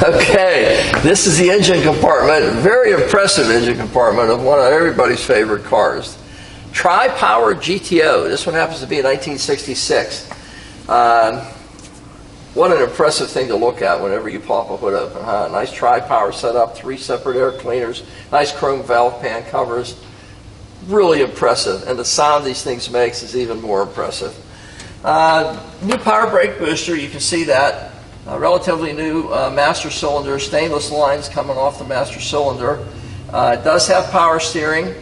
Okay, this is the engine compartment, very impressive engine compartment of one of everybody's favorite cars. Tri-Power GTO. This one happens to be a 1966. What an impressive thing to look at whenever you pop a hood open, huh? Nice tri-power setup, 3 separate air cleaners, nice chrome valve pan covers. Really impressive, and the sound these things makes is even more impressive. New power brake booster, you can see that. Relatively new master cylinder, stainless lines coming off the master cylinder. It does have power steering.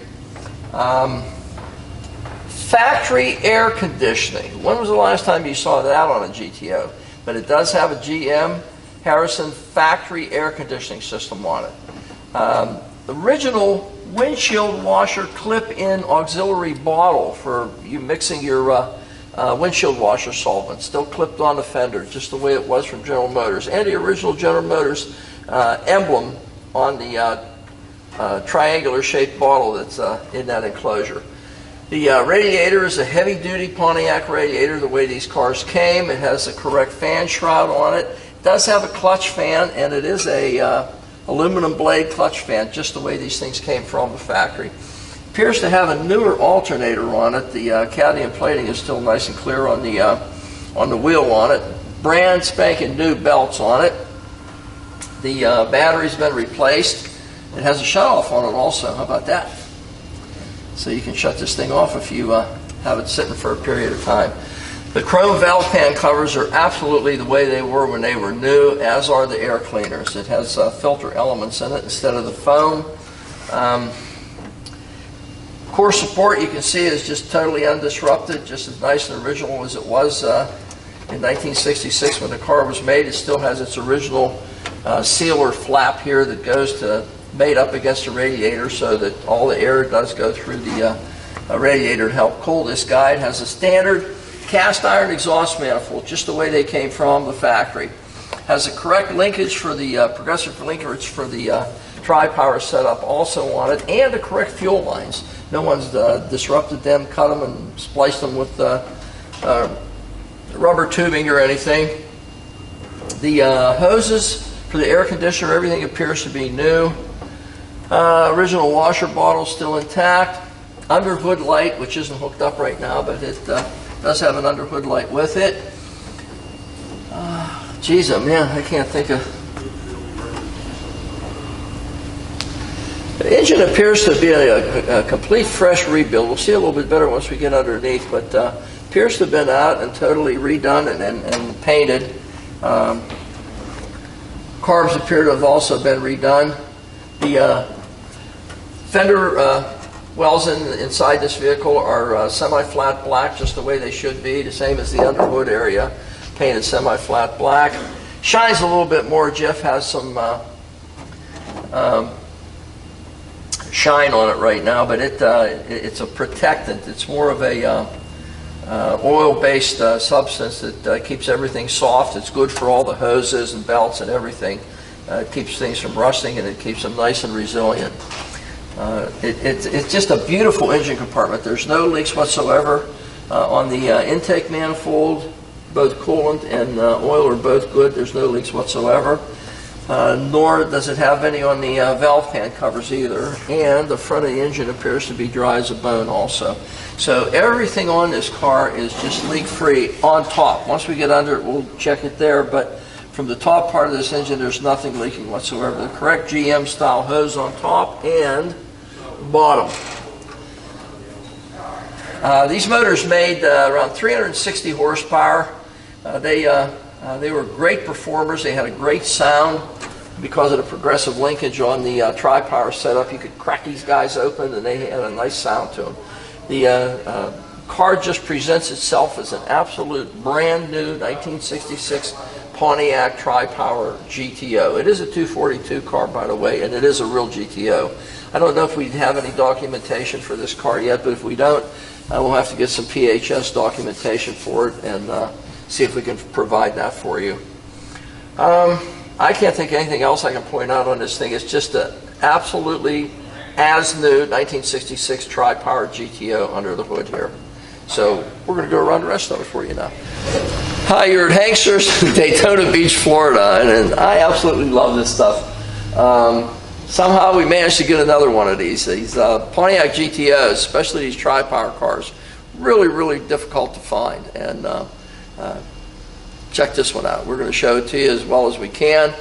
Factory air conditioning. When was the last time you saw that on a GTO? But it does have a GM Harrison factory air conditioning system on it. Original windshield washer clip-in auxiliary bottle for you mixing your windshield washer solvent, still clipped on the fender, just the way it was from General Motors. And the original General Motors emblem on the triangular shaped bottle that's in that enclosure. The radiator is a heavy-duty Pontiac radiator, the way these cars came. It has the correct fan shroud on it. It does have a clutch fan, and it is a aluminum blade clutch fan, just the way these things came from the factory. Appears to have a newer alternator on it. The cadmium plating is still nice and clear on the wheel on it. Brand spanking new belts on it. The battery's been replaced. It has a shut-off on it also. How about that? So you can shut this thing off if you have it sitting for a period of time. The chrome valve pan covers are absolutely the way they were when they were new, as are the air cleaners. It has filter elements in it instead of the foam. Core support, you can see, is just totally undisrupted, just as nice and original as it was in 1966 when the car was made. It still has its original sealer flap here that goes to made up against the radiator so that all the air does go through the radiator to help cool this guy. It has a standard cast iron exhaust manifold, just the way they came from the factory. Has the correct linkage for the progressive linkage for the tri-power setup also on it, and the correct fuel lines. No one's disrupted them, cut them, and spliced them with rubber tubing or anything. The hoses for the air conditioner, everything appears to be new. Original washer bottle still intact. Underhood light, which isn't hooked up right now, but it does have an underhood light with it. Geez, oh man, I can't think of. The engine appears to be a complete fresh rebuild. We'll see a little bit better once we get underneath, but appears to have been out and totally redone and painted. Carbs appear to have also been redone. The fender wells inside this vehicle are semi-flat black, just the way they should be, the same as the underhood area, painted semi-flat black. Shines a little bit more. Jeff has some shine on it right now, but it's a protectant. It's more of a oil-based substance that keeps everything soft. It's good for all the hoses and belts and everything. It keeps things from rusting, and it keeps them nice and resilient. It's just a beautiful engine compartment. There's no leaks whatsoever on the intake manifold. Both coolant and oil are both good. There's no leaks whatsoever. Nor does it have any on the valve pan covers either. And the front of the engine appears to be dry as a bone also. So everything on this car is just leak-free on top. Once we get under it, we'll check it there. But from the top part of this engine, there's nothing leaking whatsoever. The correct GM style hose on top and bottom. These motors made around 360 horsepower. They were great performers. They had a great sound because of the progressive linkage on the tri-power setup. You could crack these guys open and they had a nice sound to them. The car just presents itself as an absolute brand new 1966 Pontiac tri-power GTO. It is a 242 car, by the way, and it is a real GTO. I don't know if we have any documentation for this car yet, but if we don't, we'll have to get some PHS documentation for it and see if we can provide that for you. I can't think of anything else I can point out on this thing. It's just an absolutely as new 1966 tri-power GTO under the hood here. So we're going to go around the rest of it for you now. Hi, you're at Hanksters, Daytona Beach, Florida, and I absolutely love this stuff. Somehow we managed to get another one of these Pontiac GTOs, especially these tri-power cars. Really, really difficult to find. And check this one out. We're going to show it to you as well as we can.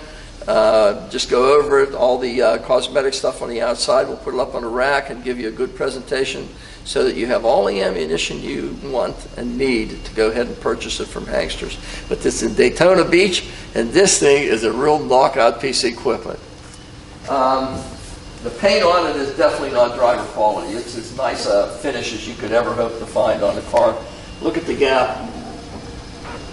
Just go over it, all the cosmetic stuff on the outside. We'll put it up on a rack and give you a good presentation so that you have all the ammunition you want and need to go ahead and purchase it from Hanksters. But this is Daytona Beach, and this thing is a real knockout piece of equipment. The paint on it is definitely not driver quality. It's as nice a finish as you could ever hope to find on the car. Look at the gap.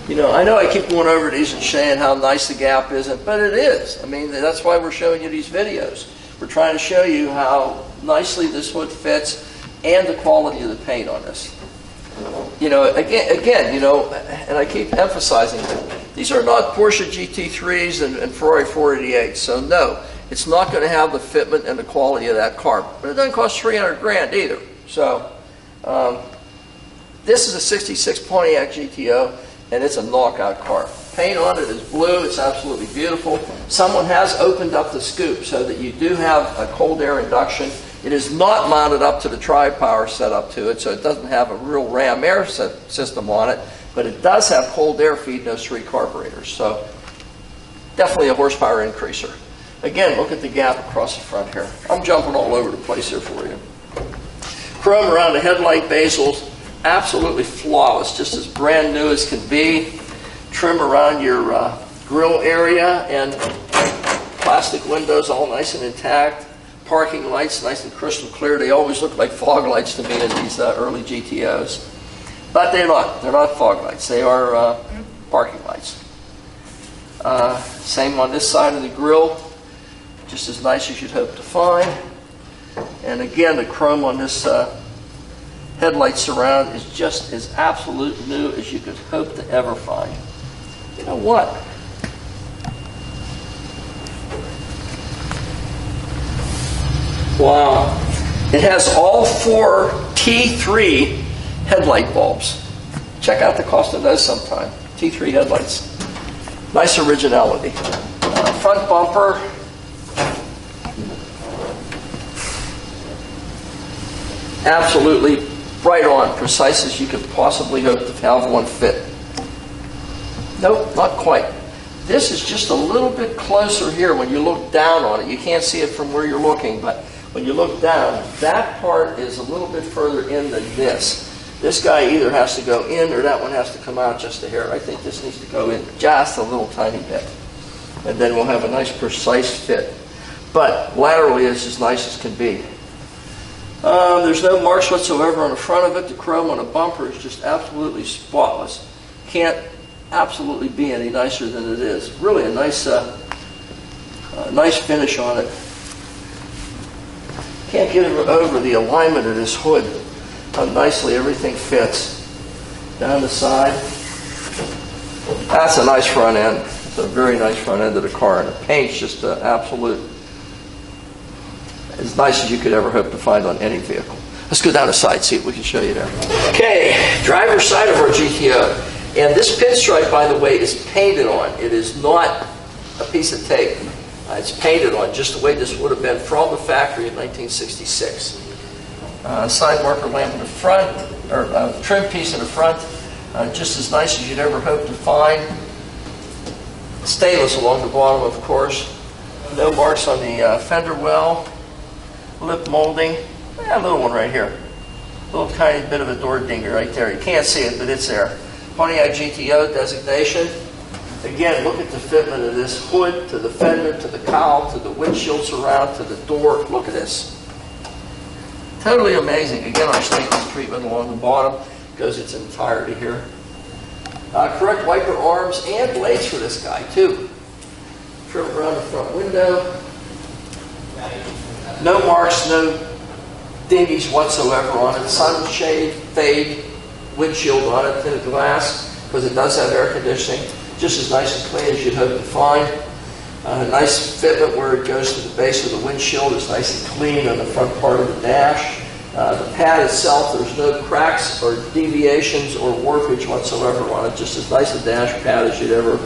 You know I keep going over these and saying how nice the gap isn't, but it is. I mean, that's why we're showing you these videos. We're trying to show you how nicely this hood fits and the quality of the paint on this. You know, again, you know, and I keep emphasizing that these are not Porsche GT3s and Ferrari 488s, so no, it's not going to have the fitment and the quality of that car. But it doesn't cost 300 grand either. So this is a 66 Pontiac GTO, and it's a knockout car. Paint on it is blue. It's absolutely beautiful. Someone has opened up the scoop so that you do have a cold air induction. It is not mounted up to the tri-power setup to it, so it doesn't have a real ram air system on it, but it does have cold air feed in those 3 carburetors. So definitely a horsepower increaser. Again, look at the gap across the front here. I'm jumping all over the place here for you. Chrome around the headlight bezels, absolutely flawless, just as brand new as can be. Trim around your grill area, and plastic windows all nice and intact. Parking lights nice and crystal clear. They always look like fog lights to me in these early GTOs. But they're not. They're not fog lights. They are parking lights. Same on this side of the grille. Just as nice as you'd hope to find. And again, the chrome on this headlight surround is just as absolute new as you could hope to ever find. You know what? Wow. It has all 4 T3 headlight bulbs. Check out the cost of those sometime. T3 headlights. Nice originality. Front bumper. Absolutely right on, precise as you could possibly hope to have one fit. Nope, not quite. This is just a little bit closer here when you look down on it. You can't see it from where you're looking, but when you look down, that part is a little bit further in than this. This guy either has to go in or that one has to come out just a hair. I think this needs to go in just a little tiny bit. And then we'll have a nice precise fit. But laterally it's as nice as can be. There's no marks whatsoever on the front of it. The chrome on the bumper is just absolutely spotless. Can't absolutely be any nicer than it is. Really a nice, nice finish on it. Can't get over the alignment of this hood, how nicely everything fits. Down the side. That's a nice front end. It's a very nice front end of the car, and the paint's just absolute, as nice as you could ever hope to find on any vehicle. Let's go down the side, see what we can show you there. Okay, driver's side of our GTO. And this pinstripe, by the way, is painted on. It is not a piece of tape. It's painted on just the way this would have been from the factory in 1966. Side marker lamp in the front, or trim piece in the front, just as nice as you'd ever hope to find. Stainless along the bottom, of course. No marks on the fender well. Lip molding. A little one right here. A little tiny bit of a door dinger right there. You can't see it, but it's there. Pontiac GTO designation. Again, look at the fitment of this hood, to the fender, to the cowl, to the windshield surround, to the door. Look at this. Totally amazing. Again, our stainless treatment along the bottom goes its entirety here. Correct wiper arms and blades for this guy, too. Trim around the front window. No marks, no dingies whatsoever on it. Sunshade, fade, windshield on it, tinted glass, because it does have air conditioning. Just as nice and clean as you'd hope to find. Nice fitment where it goes to the base of the windshield. It's nice and clean on the front part of the dash. The pad itself, there's no cracks or deviations or warpage whatsoever on it. Just as nice a dash pad as you'd ever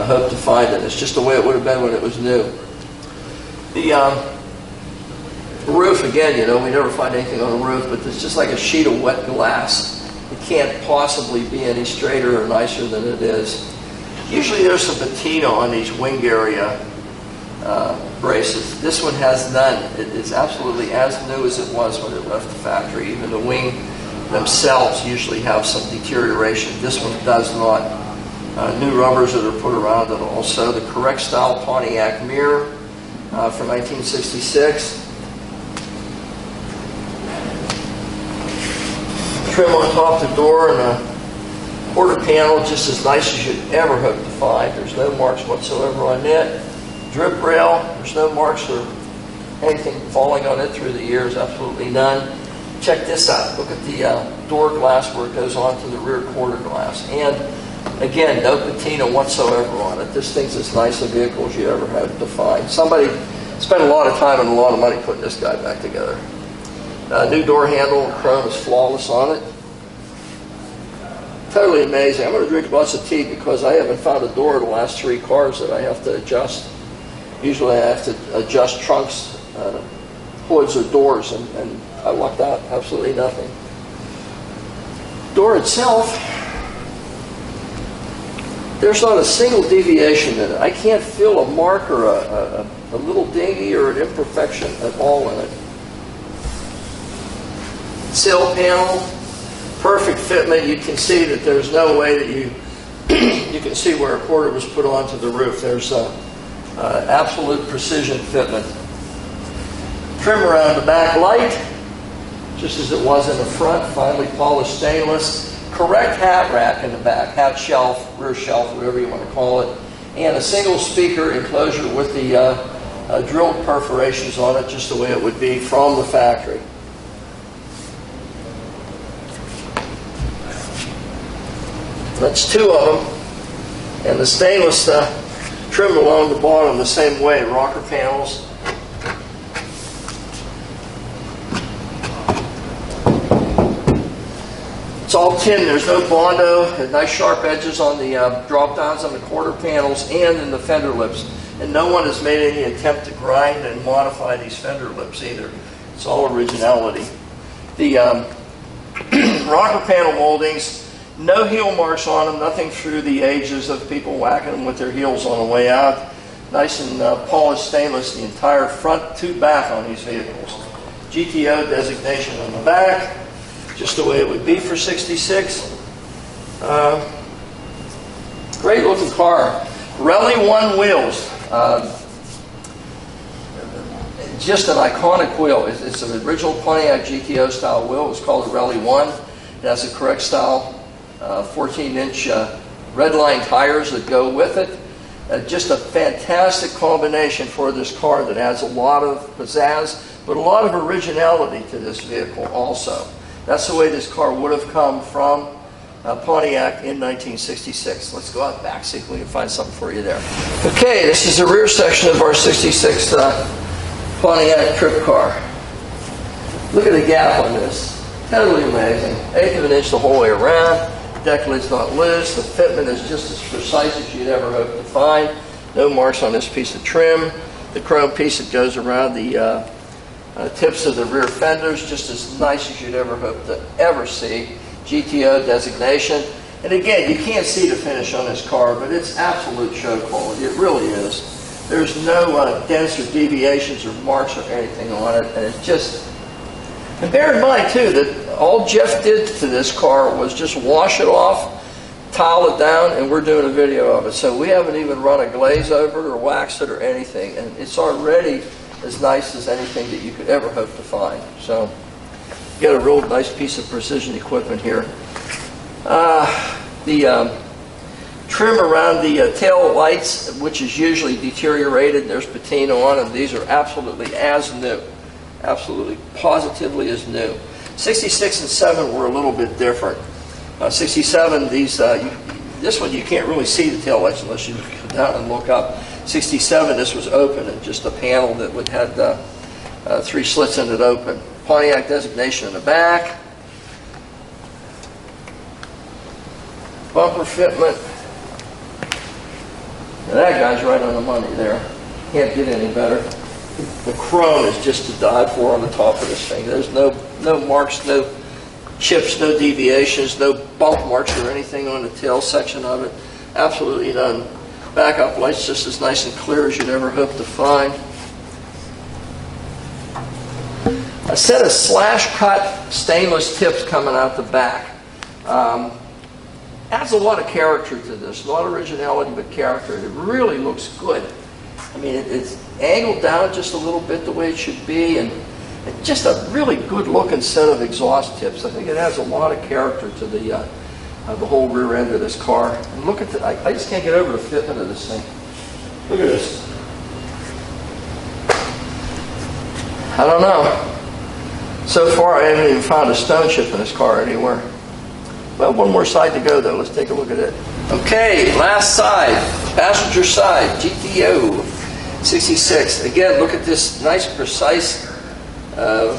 hope to find it. It's just the way it would have been when it was new. The roof, again, you know, we never find anything on the roof, but it's just like a sheet of wet glass. It can't possibly be any straighter or nicer than it is. Usually there's some patina on these wing area braces. This one has none. It is absolutely as new as it was when it left the factory. Even the wing themselves usually have some deterioration. This one does not. New rubbers that are put around it also. The correct style Pontiac mirror from 1966. Trim on top of the door and a quarter panel just as nice as you'd ever hope to find. There's no marks whatsoever on it. Drip rail, there's no marks or anything falling on it through the years, absolutely none. Check this out. Look at the door glass where it goes onto the rear quarter glass. And again, no patina whatsoever on it. This thing's as nice a vehicle as you ever hope to find. Somebody spent a lot of time and a lot of money putting this guy back together. New door handle, chrome is flawless on it. Totally amazing. I'm going to drink lots of tea because I haven't found a door in the last 3 cars that I have to adjust. Usually I have to adjust trunks, hoods, or doors, and I lucked out absolutely nothing. Door itself, there's not a single deviation in it. I can't feel a mark or a little dingy or an imperfection at all in it. Sill panel, perfect fitment. You can see that there's no way that you can see where a quarter was put onto the roof. There's absolute precision fitment. Trim around the back light, just as it was in the front, finely polished stainless. Correct hat rack in the back, hat shelf, rear shelf, whatever you want to call it. And a single speaker enclosure with the drilled perforations on it, just the way it would be from the factory. That's 2 of them. And the stainless trim along the bottom the same way. Rocker panels. It's all tin. There's no Bondo. Nice sharp edges on the drop downs on the quarter panels and in the fender lips. And no one has made any attempt to grind and modify these fender lips either. It's all originality. The rocker panel moldings, no heel marks on them, nothing through the ages of people whacking them with their heels on the way out. Nice and polished stainless, the entire front to back on these vehicles. GTO designation on the back, just the way it would be for 66. Great looking car. Rally 1 wheels. Just an iconic wheel. It's an original Pontiac GTO style wheel. It was called a Rally 1. It has the correct style 14-inch redline tires that go with it. Just a fantastic combination for this car that adds a lot of pizzazz, but a lot of originality to this vehicle also. That's the way this car would have come from Pontiac in 1966. Let's go out back, see if we can find something for you there. Okay, this is the rear section of our 66 Pontiac trip car. Look at the gap on this. Totally amazing. 1/8 of an inch the whole way around. Deck lid's not loose. The fitment is just as precise as you'd ever hope to find. No marks on this piece of trim. The chrome piece that goes around the tips of the rear fenders, just as nice as you'd ever hope to ever see. GTO designation. And again, you can't see the finish on this car, but it's absolute show quality. It really is. There's no dents or deviations or marks or anything on it, and it's just... And bear in mind, too, that all Jeff did to this car was just wash it off, tile it down, and we're doing a video of it. So we haven't even run a glaze over it or waxed it or anything. And it's already as nice as anything that you could ever hope to find. So you got a real nice piece of precision equipment here. The trim around the tail lights, which is usually deteriorated, there's patina on them. These are absolutely as new. Absolutely, positively as new. 66 and 7 were a little bit different. 67, this one you can't really see the tail lights unless you go down and look up. 67, this was open and just a panel that would had 3 slits in it open. Pontiac designation in the back. Bumper fitment. Now that guy's right on the money there. Can't get any better. The chrome is just to die for on the top of this thing. There's no marks, no chips, no deviations, no bump marks or anything on the tail section of it. Absolutely none. Backup lights just as nice and clear as you'd ever hope to find. A set of slash-cut stainless tips coming out the back. Adds a lot of character to this, not originality but character. It really looks good. I mean, it's angled down just a little bit the way it should be, and just a really good-looking set of exhaust tips. I think it adds a lot of character to the whole rear end of this car. And look at I just can't get over the fitment of this thing. Look at this. I don't know. So far, I haven't even found a stone chip in this car anywhere. Well, one more side to go, though. Let's take a look at it. Okay, last side, passenger side, GTO 66. Again, look at this nice, precise, a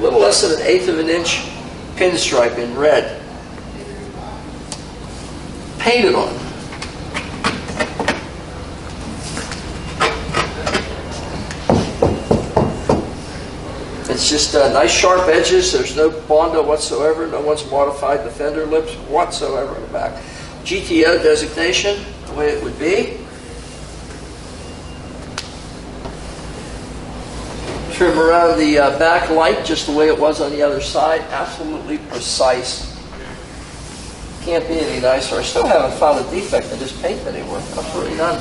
little less than 1/8 of an inch pinstripe in red. Painted on. It's just nice sharp edges. There's no Bondo whatsoever. No one's modified the fender lips whatsoever in the back. GTO designation, the way it would be. Trim around the back light just the way it was on the other side. Absolutely precise. Can't be any nicer. I still haven't found a defect in this paint anywhere. Absolutely none.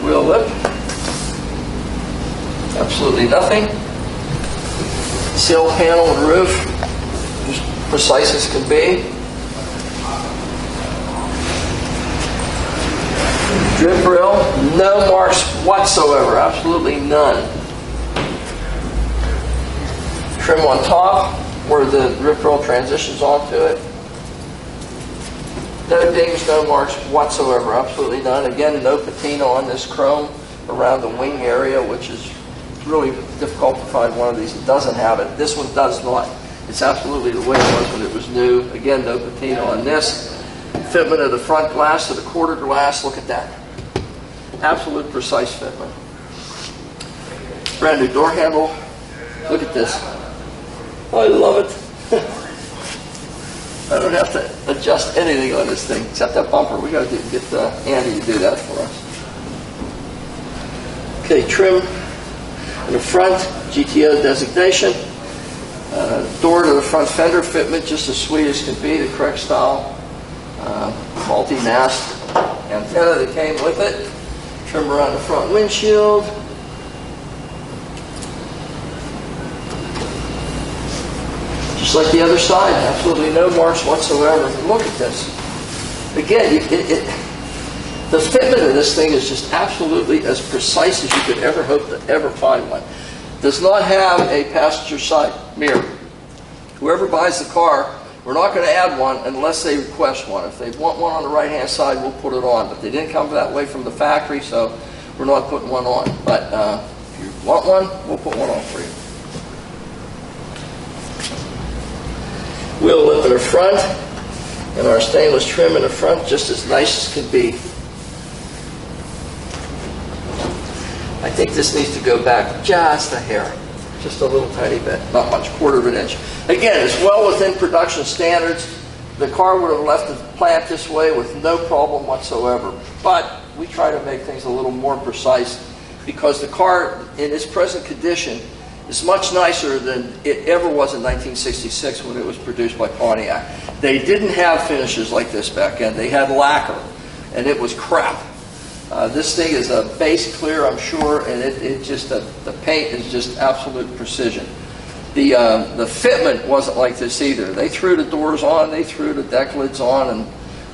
Wheel lip. Absolutely nothing. Sill panel and roof, as precise as can be. Drip rail, no marks whatsoever, absolutely none. Trim on top, where the drip rail transitions onto it. No dings, no marks whatsoever, absolutely none. Again, no patina on this chrome around the wing area, which is really difficult to find one of these that doesn't have it. This one does not. It's absolutely the way it was when it was new. Again, no patina on this. Fitment of the front glass to the quarter glass. Look at that. Absolute precise fitment. Brand new door handle. Look at this. I love it. I don't have to adjust anything on this thing except that bumper. We got to get Andy to do that for us. Okay, trim. In the front, GTO designation. Door to the front fender fitment, just as sweet as can be, the correct style. Multi-mast antenna that came with it. Trim around the front windshield. Just like the other side, absolutely no marks whatsoever. Look at this. Again, the fitment of this thing is just absolutely as precise as you could ever hope to ever find one. Does not have a passenger side mirror. Whoever buys the car, we're not going to add one unless they request one. If they want one on the right-hand side, we'll put it on. But they didn't come that way from the factory, so we're not putting one on. But if you want one, we'll put one on for you. Wheel lip in the front, and our stainless trim in the front, just as nice as can be. I think this needs to go back just a hair, just a little tiny bit, not much, 1/4 of an inch. Again, it's well within production standards. The car would have left the plant this way with no problem whatsoever. But we try to make things a little more precise because the car in its present condition is much nicer than it ever was in 1966 when it was produced by Pontiac. They didn't have finishes like this back then. They had lacquer, and it was crap. This thing is a base clear, I'm sure, and the paint is just absolute precision. The fitment wasn't like this either. They threw the doors on, they threw the deck lids on, and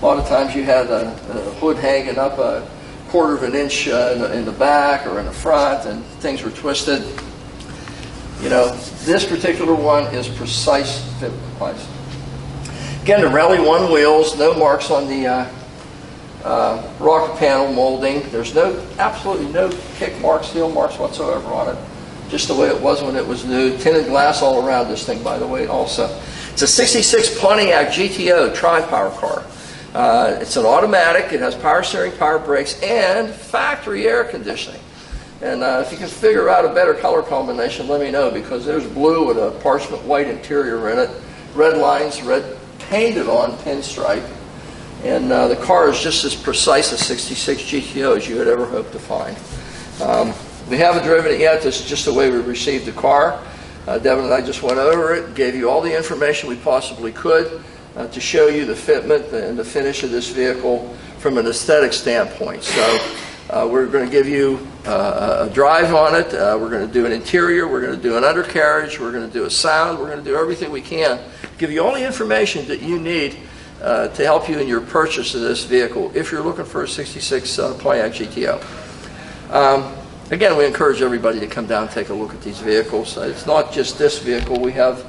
a lot of times you had a hood hanging up 1/4 of an inch in the back or in the front, and things were twisted. You know, this particular one is precise fitment-wise. Again, the Rally 1 wheels, no marks on the rocker panel molding. There's absolutely no kick marks, heel marks whatsoever on it. just the way it was when it was new. Tinted glass all around this thing, by the way, also. It's a 66 Pontiac GTO tri-power car. It's an automatic. It has power steering, power brakes, and factory air conditioning. And if you can figure out a better color combination, let me know, because there's blue with a parchment white interior in it, red lines, red painted on pinstripe, and the car is just as precise a 66 GTO as you would ever hope to find. We haven't driven it yet. This is just the way we received the car. Devin and I just went over it, gave you all the information we possibly could to show you the fitment and the finish of this vehicle from an aesthetic standpoint. So we're going to give you a drive on it. We're going to do an interior. We're going to do an undercarriage. We're going to do a sound. We're going to do everything we can to give you all the information that you need to help you in your purchase of this vehicle if you're looking for a 66 Pontiac GTO. Again, we encourage everybody to come down and take a look at these vehicles. It's not just this vehicle. We have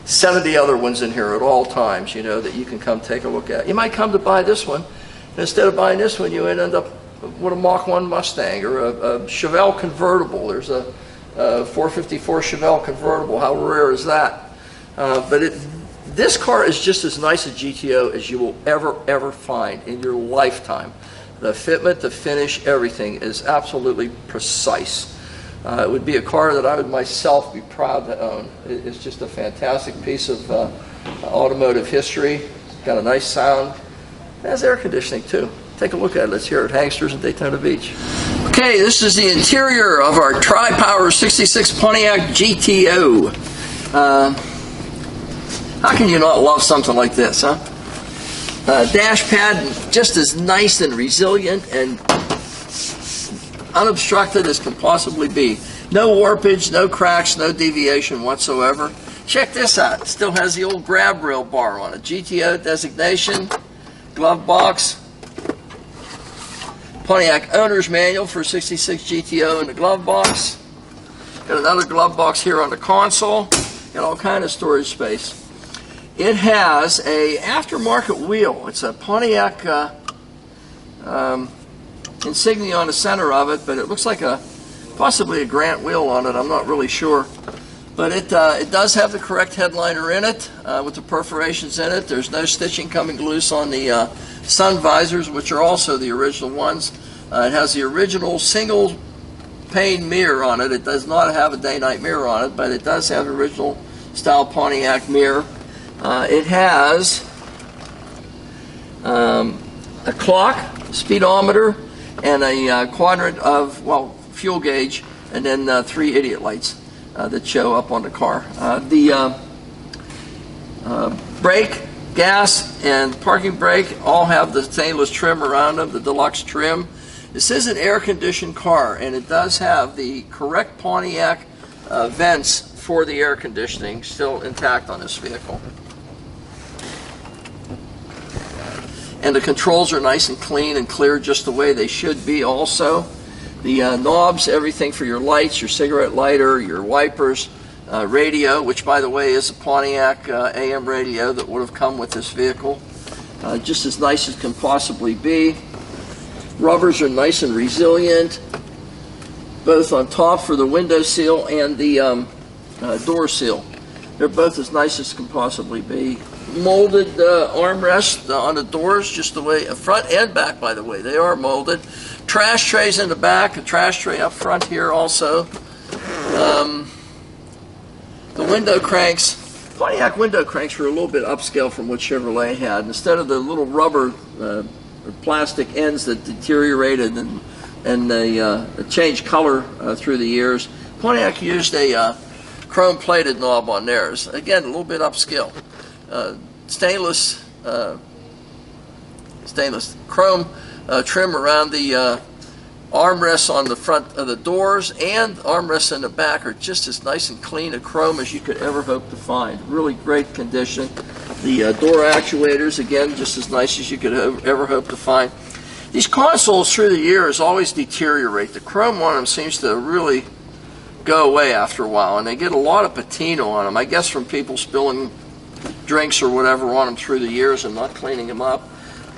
70 other ones in here at all times, you know, that you can come take a look at. You might come to buy this one, and instead of buying this one, you end up with a Mach 1 Mustang or a Chevelle convertible. There's a 454 Chevelle convertible. How rare is that? This car is just as nice a GTO as you will ever find in your lifetime. The fitment, the finish, everything is absolutely precise. It would be a car that I would myself be proud to own. It's just a fantastic piece of automotive history. It's got a nice sound. It has air conditioning too. Take a look at it. Let's hear it. Hangsters in Daytona Beach. Okay, this is the interior of our tri-power 66 Pontiac GTO. How can you not love something like this, huh? Dash pad just as nice and resilient and unobstructed as can possibly be. No warpage, no cracks, no deviation whatsoever. Check this out. It still has the old grab rail bar on it. GTO designation, glove box, Pontiac owner's manual for 66 GTO in the glove box. Got another glove box here on the console. Got all kind of storage space. It has a aftermarket wheel. It's a Pontiac insignia on the center of it, but it looks like possibly a Grant wheel on it. I'm not really sure. But it does have the correct headliner in it with the perforations in it. There's no stitching coming loose on the sun visors, which are also the original ones. It has the original single pane mirror on it. It does not have a day-night mirror on it, but it does have the original style Pontiac mirror. It has a clock, speedometer, and a quadrant of, well, fuel gauge, and then 3 idiot lights that show up on the car. The brake, gas, and parking brake all have the stainless trim around them, the deluxe trim. This is an air-conditioned car, and it does have the correct Pontiac vents for the air conditioning still intact on this vehicle. And the controls are nice and clean and clear, just the way they should be also. The knobs, everything for your lights, your cigarette lighter, your wipers, radio, which by the way is a Pontiac AM radio that would have come with this vehicle. Just as nice as can possibly be. Rubbers are nice and resilient, both on top for the window seal and the door seal. They're both as nice as can possibly be. Molded armrest on the doors, just the way, front and back, by the way, they are molded. Trash trays in the back, a trash tray up front here also. The window cranks, Pontiac window cranks were a little bit upscale from what Chevrolet had. Instead of the little rubber or plastic ends that deteriorated and they changed color through the years, Pontiac used a chrome plated knob on theirs. Again, a little bit upscale. Stainless chrome trim around the armrests on the front of the doors, and armrests in the back are just as nice and clean a chrome as you could ever hope to find. Really great condition. The door actuators, again, just as nice as you could ever hope to find. These consoles through the years always deteriorate. The chrome on them seems to really go away after a while, and they get a lot of patina on them, I guess from people spilling drinks or whatever on them through the years and not cleaning them up.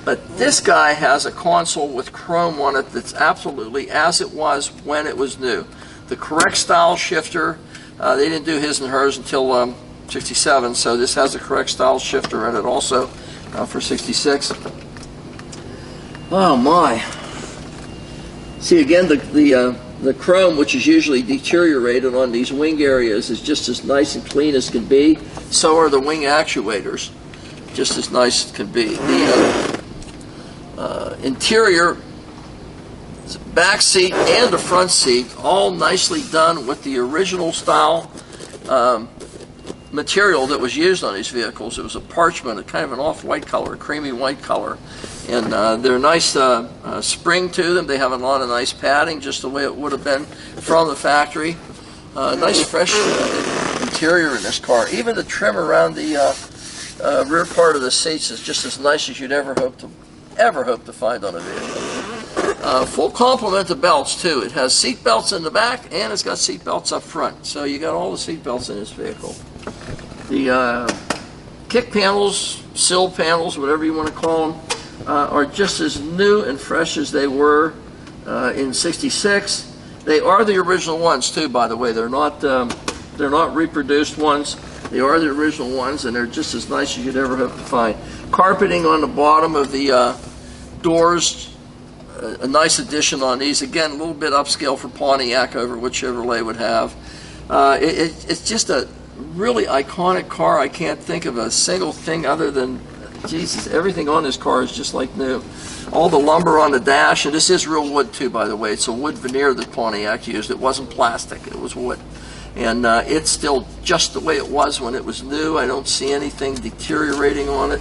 But this guy has a console with chrome on it that's absolutely as it was when it was new. the correct style shifter. They didn't do his and hers until 67, so this has the correct style shifter in it also for 66. Oh my! See again, the chrome, which is usually deteriorated on these wing areas, is just as nice and clean as can be. So are the wing actuators, just as nice as can be. The interior, back seat and the front seat, all nicely done with the original style material that was used on these vehicles. It was a parchment, a kind of an off-white color, creamy white color. And they're nice spring to them. They have a lot of nice padding, just the way it would have been from the factory. Nice fresh interior in this car. Even the trim around the rear part of the seats is just as nice as you'd ever hope to find on a vehicle. Full complement of belts too. It has seat belts in the back and it's got seat belts up front. So you got all the seat belts in this vehicle. The kick panels, sill panels, whatever you want to call them, are just as new and fresh as they were in '66. They are the original ones too, by the way. They're not reproduced ones. They are the original ones, and they're just as nice as you'd ever hope to find. Carpeting on the bottom of the doors, a nice addition on these. Again, a little bit upscale for Pontiac over what Chevrolet would have. It's just a really iconic car. I can't think of a single thing other than, Jesus, everything on this car is just like new. All the lumber on the dash, and this is real wood too, by the way. It's a wood veneer that Pontiac used. It wasn't plastic, it was wood. And it's still just the way it was when it was new. I don't see anything deteriorating on it.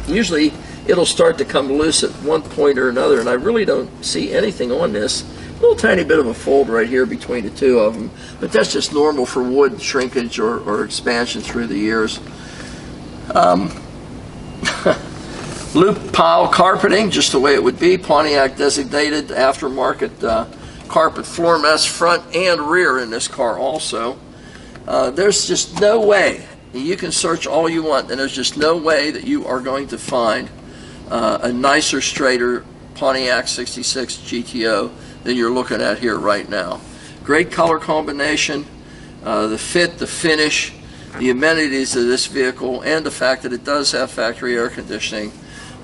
Usually it'll start to come loose at one point or another, and I really don't see anything on this. A little tiny bit of a fold right here between the two of them, but that's just normal for wood shrinkage or expansion through the years. Loop pile carpeting, just the way it would be. Pontiac designated aftermarket carpet floor mats front and rear in this car also. There's just no way, you can search all you want, and there's just no way that you are going to find a nicer, straighter Pontiac 66 GTO than you're looking at here right now. Great color combination, the fit, the finish, the amenities of this vehicle, and the fact that it does have factory air conditioning.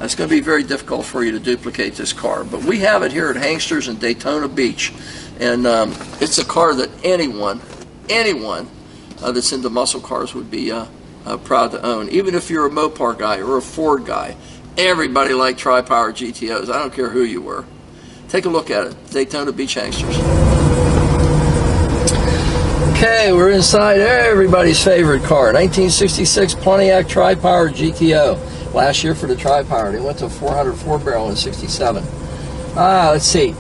It's going to be very difficult for you to duplicate this car, but we have it here at Hangsters in Daytona Beach, and it's a car that anyone that's into muscle cars would be proud to own. Even if you're a Mopar guy or a Ford guy, everybody liked tri-power GTOs. I don't care who you were. Take a look at it, Daytona Beach Hangsters. Okay, we're inside everybody's favorite car, 1966 Pontiac Tri-Power GTO. Last year for the Tri-Power, they went to 404 barrel in '67. Let's see.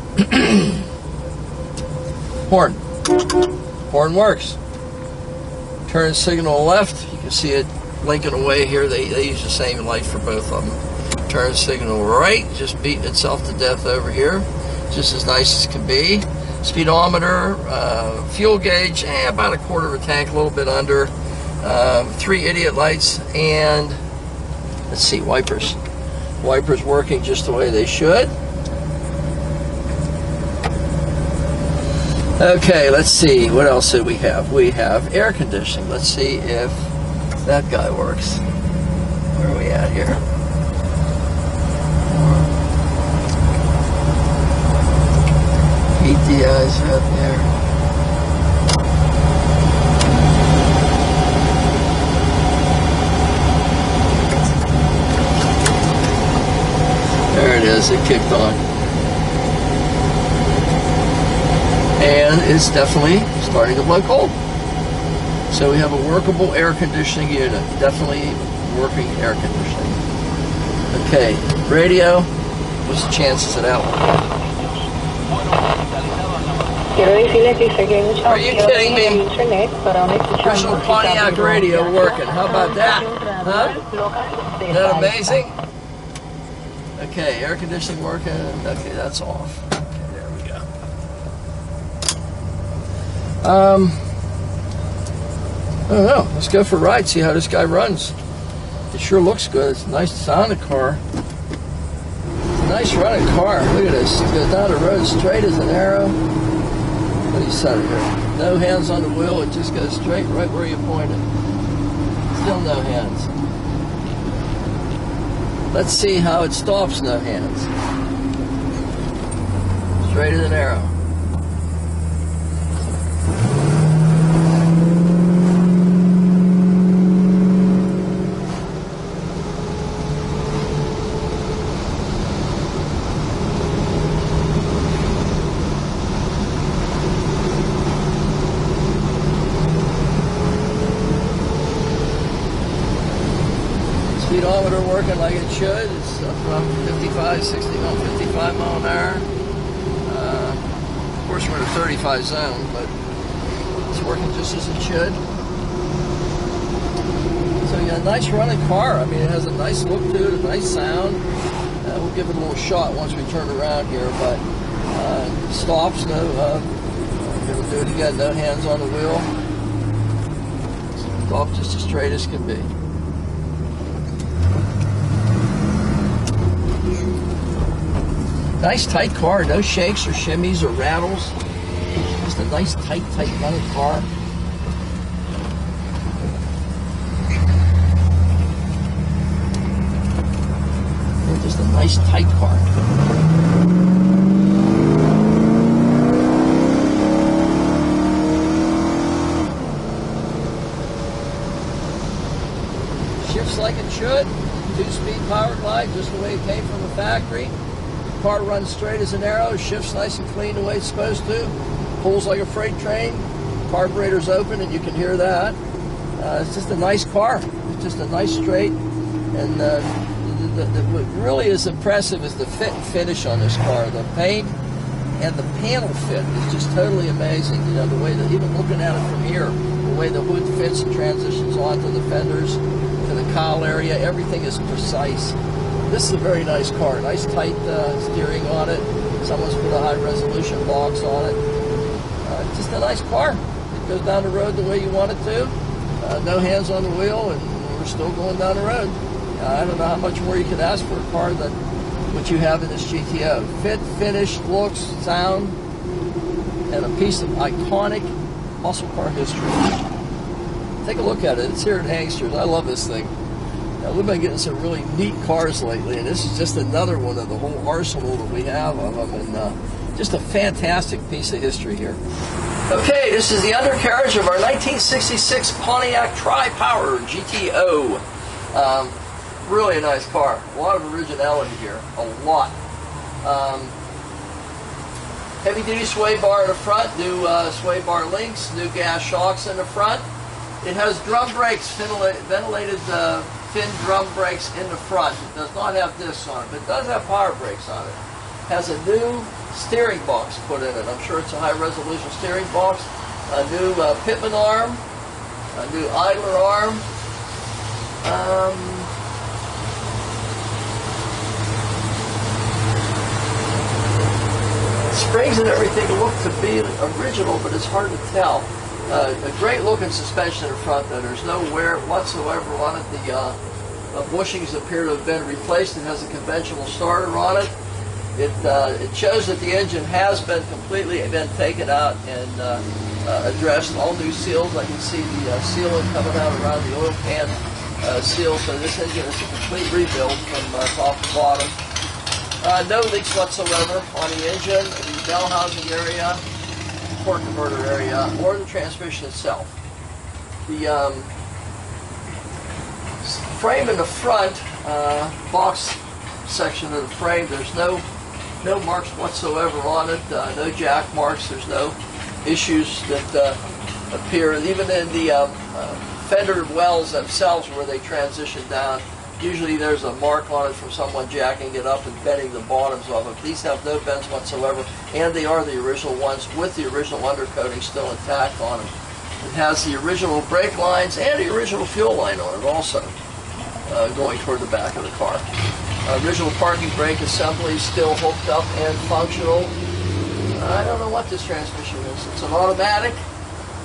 Horn. Horn works. Turn signal left. You can see it blinking away here. They use the same light for both of them. Turn signal right, just beating itself to death over here. Just as nice as can be. Speedometer, fuel gauge, about a quarter of a tank, a little bit under. 3 idiot lights, and let's see, wipers. Wipers working just the way they should. Okay, let's see, what else do we have? We have air conditioning. Let's see if that guy works. Where are we at here? PTIs are up there. There it is, it kicked on. And it's definitely starting to blow cold. So we have a workable air conditioning unit. Definitely working air conditioning. Okay, radio. What's the chances of that one? Are you kidding me? Official Pontiac radio working. How about that? Huh? Isn't that amazing? Okay, air conditioning working. Okay, that's off. Okay, there we go. I don't know. Let's go for a ride, see how this guy runs. It sure looks good. It's a nice sounding car. Nice running car. Look at this. It goes down the road straight as an arrow. Let me set it here. No hands on the wheel. It just goes straight right where you point it. Still no hands. Let's see how it stops no hands. Straight as an arrow. Speedometer working like it should. It's from 55, 60, 55 mile an hour. Of course, we're in a 35 zone, but it's working just as it should. So you got a nice running car. I mean, it has a nice look to it, a nice sound. We'll give it a little shot once we turn around here, but stops, no, we'll do it again, no hands on the wheel. Stop just as straight as can be. Nice tight car, no shakes or shimmies or rattles. Just a nice tight running car. And just a nice tight car. Shifts like it should. 2-speed power glide, just the way it came from the factory. Car runs straight as an arrow, shifts nice and clean the way it's supposed to, pulls like a freight train, carburetor's open and you can hear that. It's just a nice car. It's just a nice straight, and what really is impressive is the fit and finish on this car. The paint and the panel fit is just totally amazing. You know, the way that, even looking at it from here, the way the hood fits and transitions onto the fenders, to the cowl area, everything is precise. This is a very nice car. Nice tight steering on it. Someone's put a high resolution box on it. Just a nice car. It goes down the road the way you want it to. No hands on the wheel, and we're still going down the road. I don't know how much more you could ask for a car than what you have in this GTO. Fit, finish, looks, sound, and a piece of iconic muscle car history. Take a look at it. It's here at Angsters. I love this thing. We've been getting some really neat cars lately, and this is just another one of the whole arsenal that we have of them, and just a fantastic piece of history here. Okay, this is the undercarriage of our 1966 Pontiac Tri-Power GTO. Really a nice car. A lot of originality here. A lot. Heavy-duty sway bar in the front, new sway bar links, new gas shocks in the front. It has drum brakes, ventilated fin drum brakes in the front. It does not have discs on it, but it does have power brakes on it. It has a new steering box put in it. I'm sure it's a high-resolution steering box. A new pitman arm, a new idler arm. Springs and everything look to be original, but it's hard to tell. A great looking suspension in the front, though. There's no wear whatsoever on it. The bushings appear to have been replaced. It has a conventional starter on it. It shows that the engine has been completely taken out and addressed. All new seals. I can see the sealant coming out around the oil pan seal. So this engine is a complete rebuild from top to bottom. No leaks whatsoever on the engine, the bell housing area, torque converter area, or the transmission itself. The frame in the front box section of the frame, there's no marks whatsoever on it, no jack marks. There's no issues that appear. Even in the fender wells themselves where they transition down, usually there's a mark on it from someone jacking it up and bending the bottoms of it. These have no bends whatsoever, and they are the original ones with the original undercoating still intact on them. It has the original brake lines and the original fuel line on it also, going toward the back of the car. Original parking brake assembly still hooked up and functional. I don't know what this transmission is. It's an automatic.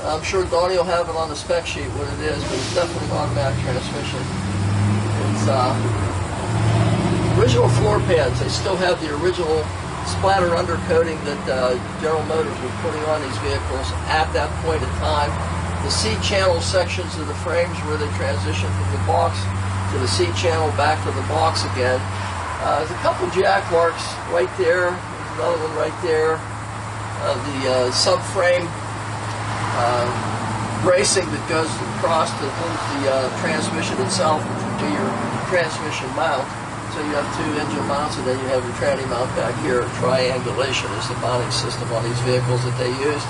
I'm sure Donnie will have it on the spec sheet what it is, but it's definitely an automatic transmission. It's original floor pads. They still have the original splatter undercoating that General Motors was putting on these vehicles at that point in time. The C-channel sections of the frames where they transition from the box to the C-channel back to the box again. There's a couple jack marks right there. There's another one right there. The subframe bracing that goes across to hold the transmission itself, which would be your transmission mount. So you have two engine mounts, and then you have your tranny mount back here. Triangulation is the mounting system on these vehicles that they used.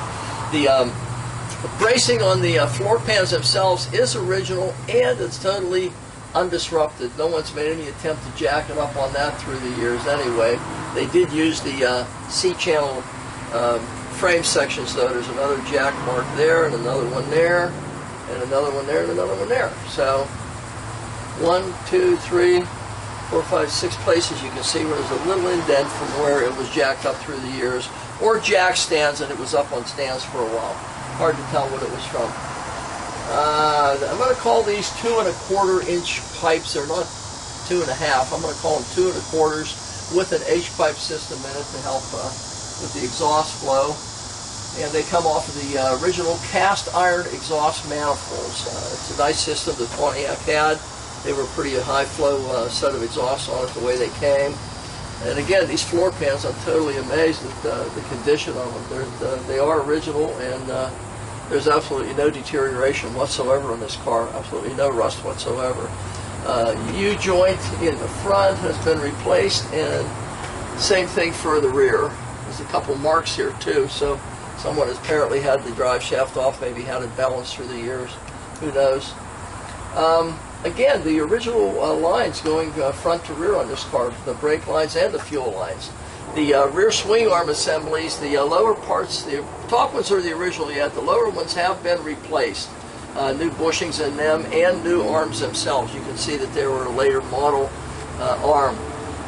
The bracing on the floor pans themselves is original, and it's totally undisrupted. No one's made any attempt to jack it up on that through the years anyway. They did use the C-channel frame sections, though. There's another jack mark there, and another one there, and another one there, and another one there. So 1, 2, 3, 4, 5, 6 places you can see where there's a little indent from where it was jacked up through the years, or jack stands and it was up on stands for a while. Hard to tell what it was from. I'm going to call these 2 1/4 inch pipes. They're not 2 1/2. I'm going to call them 2 1/4 with an H-pipe system in it to help with the exhaust flow. And they come off of the original cast iron exhaust manifolds. It's a nice system the Pontiac had. They were pretty high flow set of exhausts on it the way they came. And again, these floor pans, I'm totally amazed at the condition of them. They are original, and there's absolutely no deterioration whatsoever on this car, absolutely no rust whatsoever. U-joint in the front has been replaced, and same thing for the rear. There's a couple marks here too, so someone has apparently had the drive shaft off, maybe had it balanced through the years, who knows. Again, the original lines going front to rear on this car, the brake lines and the fuel lines. The rear swing arm assemblies, the lower parts, the top ones are the original yet, the lower ones have been replaced. New bushings in them and new arms themselves. You can see that they were a later model arm.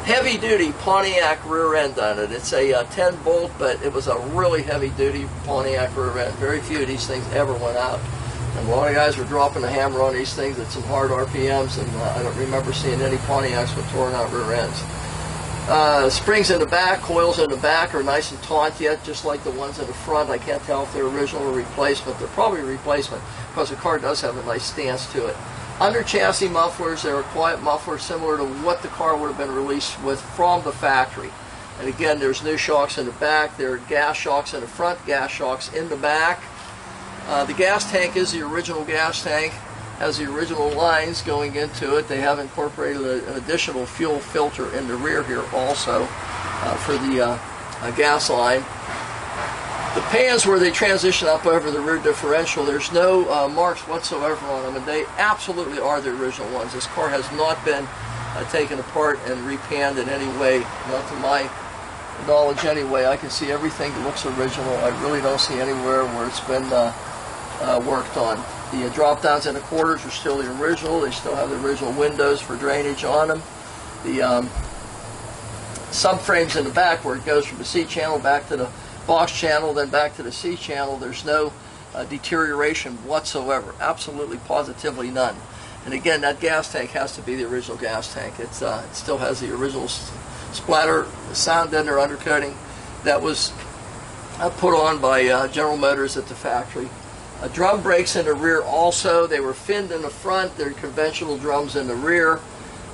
Heavy duty Pontiac rear end on it. It's a 10 bolt, but it was a really heavy duty Pontiac rear end. Very few of these things ever went out. And a lot of guys were dropping the hammer on these things at some hard RPMs, and I don't remember seeing any Pontiacs with torn out rear ends. Springs in the back, coils in the back are nice and taut yet, just like the ones in the front. I can't tell if they're original or replacement. They're probably replacement because the car does have a nice stance to it. Under chassis mufflers, they're a quiet muffler similar to what the car would have been released with from the factory. And again, there's new shocks in the back. There are gas shocks in the front, gas shocks in the back. The gas tank is the original gas tank, has the original lines going into it. They have incorporated an additional fuel filter in the rear here also for the gas line. The pans where they transition up over the rear differential, there's no marks whatsoever on them, and they absolutely are the original ones. This car has not been taken apart and repanned in any way, not to my knowledge anyway. I can see everything that looks original. I really don't see anywhere where it's been worked on. The drop downs in the quarters are still the original. They still have the original windows for drainage on them. The subframes in the back where it goes from the C channel back to the box channel, then back to the C channel, there's no deterioration whatsoever. Absolutely, positively none. And again, that gas tank has to be the original gas tank. It still has the original splatter, sound deadener undercoating that was put on by General Motors at the factory. Drum brakes in the rear also. They were finned in the front. They're conventional drums in the rear.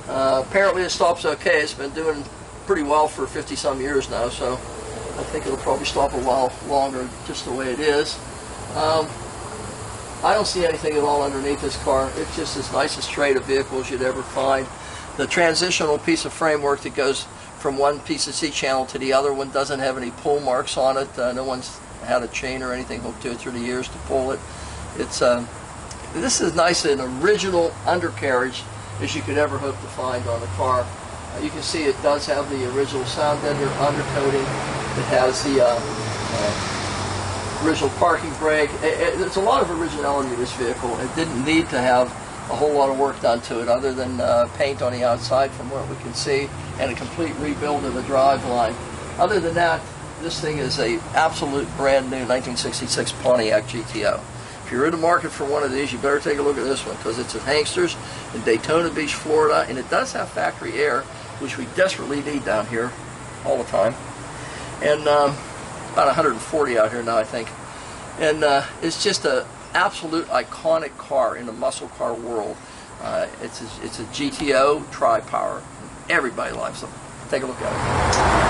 Apparently it stops okay. It's been doing pretty well for 50-some years now, so I think it'll probably stop a while longer just the way it is. I don't see anything at all underneath this car. It's just as nice a straight of vehicle as you'd ever find. The transitional piece of framework that goes from one piece of C-channel to the other one doesn't have any pull marks on it. No one's had a chain or anything hooked to it through the years to pull it. It's this is as nice an original undercarriage as you could ever hope to find on a car. You can see it does have the original sound deadener undercoating. It has the original parking brake. There's a lot of originality to this vehicle. It didn't need to have a whole lot of work done to it other than paint on the outside from what we can see and a complete rebuild of the drive line. Other than that, this thing is a absolute brand new 1966 Pontiac GTO. If you're in the market for one of these, you better take a look at this one because it's at Hanksters in Daytona Beach, Florida, and it does have factory air, which we desperately need down here all the time. and about 140 out here now, I think. And it's just an absolute iconic car in the muscle car world. It's a GTO tri-power. Everybody loves them. Take a look at it.